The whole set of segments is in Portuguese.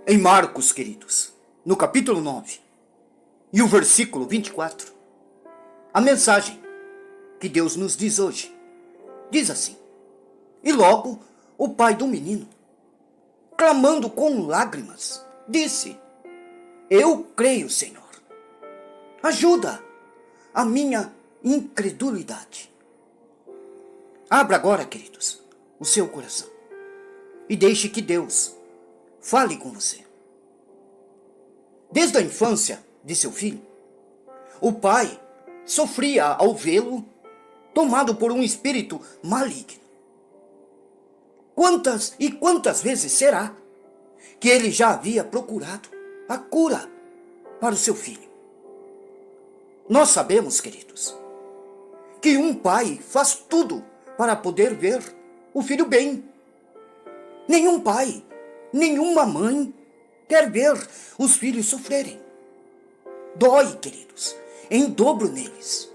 Em Marcos, queridos, no capítulo 9 e o versículo 24, a mensagem que Deus nos diz hoje diz assim: E logo o pai do menino, clamando com lágrimas, disse: Eu creio, Senhor, ajuda a minha incredulidade. Abra agora, queridos, o seu coração e deixe que Deus fale com você. Desde a infância de seu filho, o pai sofria ao vê-lo tomado por um espírito maligno. Quantas e quantas vezes será que ele já havia procurado a cura para o seu filho? Nós sabemos, queridos, que um pai faz tudo para poder ver o filho bem. Nenhum pai, nenhuma mãe quer ver os filhos sofrerem. Dói, queridos, em dobro neles.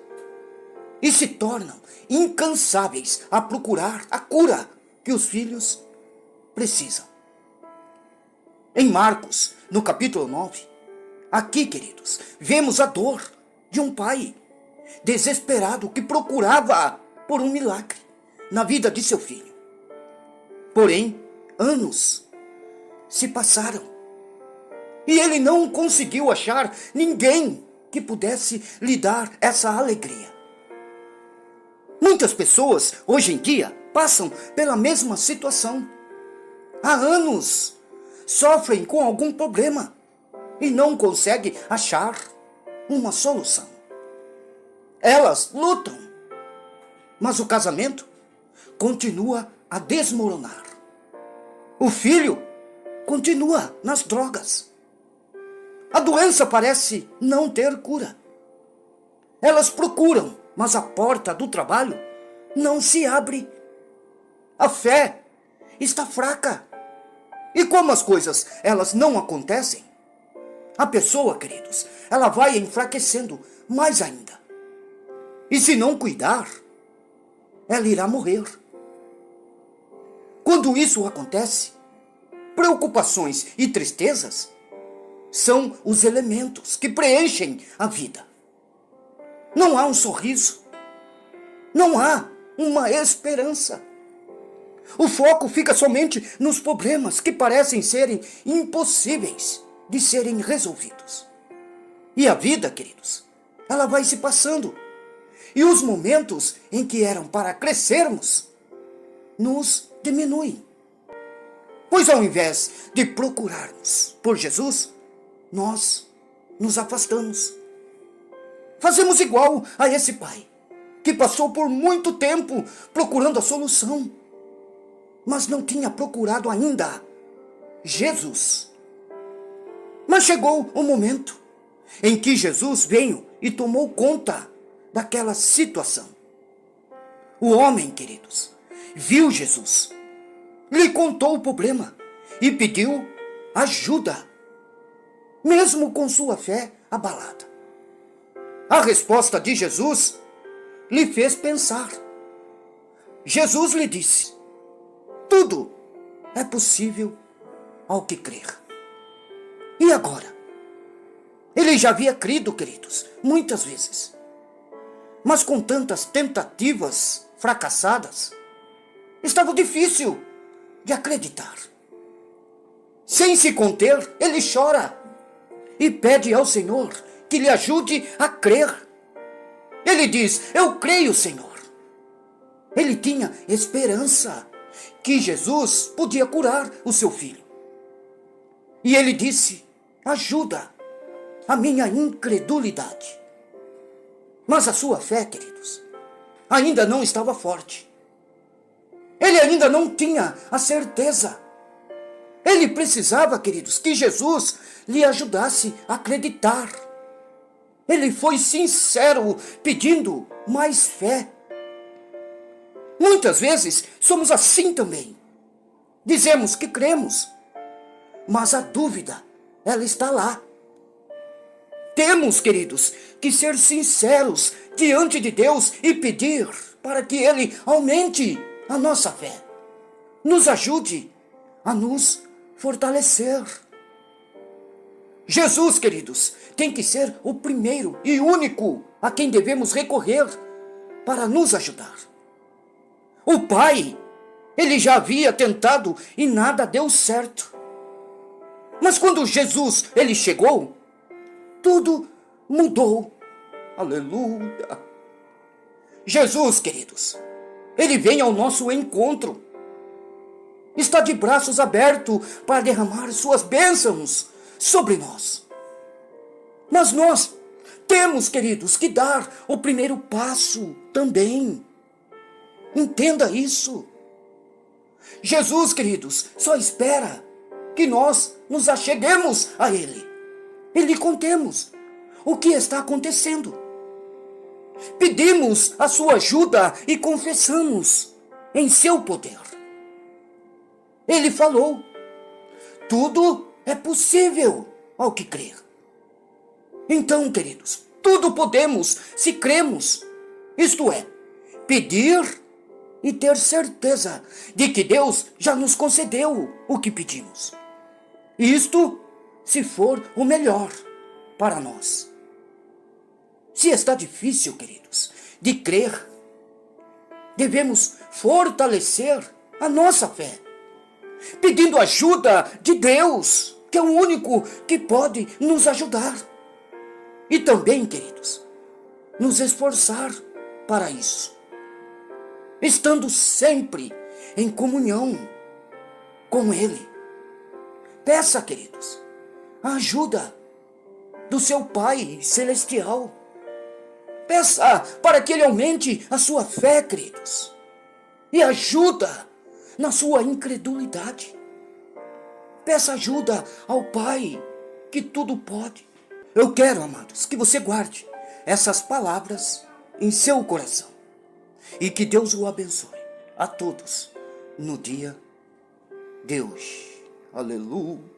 E se tornam incansáveis a procurar a cura que os filhos precisam. Em Marcos, no capítulo 9, aqui, queridos, vemos a dor de um pai desesperado que procurava por um milagre na vida de seu filho. Porém, anos se passaram e ele não conseguiu achar ninguém que pudesse lhe dar essa alegria. Muitas pessoas, hoje em dia, passam pela mesma situação. Há anos sofrem com algum problema e não conseguem achar uma solução. Elas lutam, mas o casamento continua a desmoronar. O filho continua nas drogas. A doença parece não ter cura. Elas procuram, mas a porta do trabalho não se abre. A fé está fraca. E como as coisas elas não acontecem, a pessoa, queridos, ela vai enfraquecendo mais ainda. E se não cuidar, ela irá morrer. Quando isso acontece, preocupações e tristezas são os elementos que preenchem a vida. Não há um sorriso, não há uma esperança. O foco fica somente nos problemas que parecem serem impossíveis de serem resolvidos. E a vida, queridos, ela vai se passando. E os momentos em que eram para crescermos nos diminuem. Pois ao invés de procurarmos por Jesus, nós nos afastamos. Fazemos igual a esse pai, que passou por muito tempo procurando a solução, mas não tinha procurado ainda Jesus. Mas chegou o momento em que Jesus veio e tomou conta daquela situação. O homem, queridos, viu Jesus, lhe contou o problema e pediu ajuda, mesmo com sua fé abalada. A resposta de Jesus lhe fez pensar. Jesus lhe disse: tudo é possível ao que crer. E agora? Ele já havia crido, queridos, muitas vezes. Mas com tantas tentativas fracassadas, estava difícil de acreditar. Sem se conter, ele chora e pede ao Senhor que lhe ajude a crer. Ele diz: eu creio, Senhor. Ele tinha esperança que Jesus podia curar o seu filho. E ele disse: ajuda a minha incredulidade. Mas a sua fé, queridos, ainda não estava forte. Ele ainda não tinha a certeza. Ele precisava, queridos, que Jesus lhe ajudasse a acreditar. Ele foi sincero, pedindo mais fé. Muitas vezes somos assim também. Dizemos que cremos, mas a dúvida, ela está lá. Temos, queridos, que ser sinceros diante de Deus e pedir para que Ele aumente a nossa fé. Nos ajude a nos fortalecer. Jesus, queridos, tem que ser o primeiro e único a quem devemos recorrer para nos ajudar. O Pai, ele já havia tentado e nada deu certo. Mas quando Jesus, ele chegou, tudo mudou. Aleluia. Jesus, queridos, ele vem ao nosso encontro. Está de braços abertos para derramar suas bênçãos sobre nós. Mas nós temos, queridos, que dar o primeiro passo também. Entenda isso. Jesus, queridos, só espera que nós nos acheguemos a Ele e lhe contemos o que está acontecendo. Pedimos a sua ajuda e confessamos em seu poder. Ele falou: tudo é possível ao que crer. Então, queridos, tudo podemos se cremos. Isto é, pedir e ter certeza de que Deus já nos concedeu o que pedimos. Isto se for o melhor para nós. Se está difícil, queridos, de crer, devemos fortalecer a nossa fé, pedindo ajuda de Deus, que é o único que pode nos ajudar. E também, queridos, nos esforçar para isso, estando sempre em comunhão com Ele. Peça, queridos, a ajuda do seu Pai Celestial. Peça para que Ele aumente a sua fé, queridos, e ajuda na sua incredulidade. Peça ajuda ao Pai que tudo pode. Eu quero, amados, que você guarde essas palavras em seu coração e que Deus o abençoe a todos no dia de hoje. Aleluia.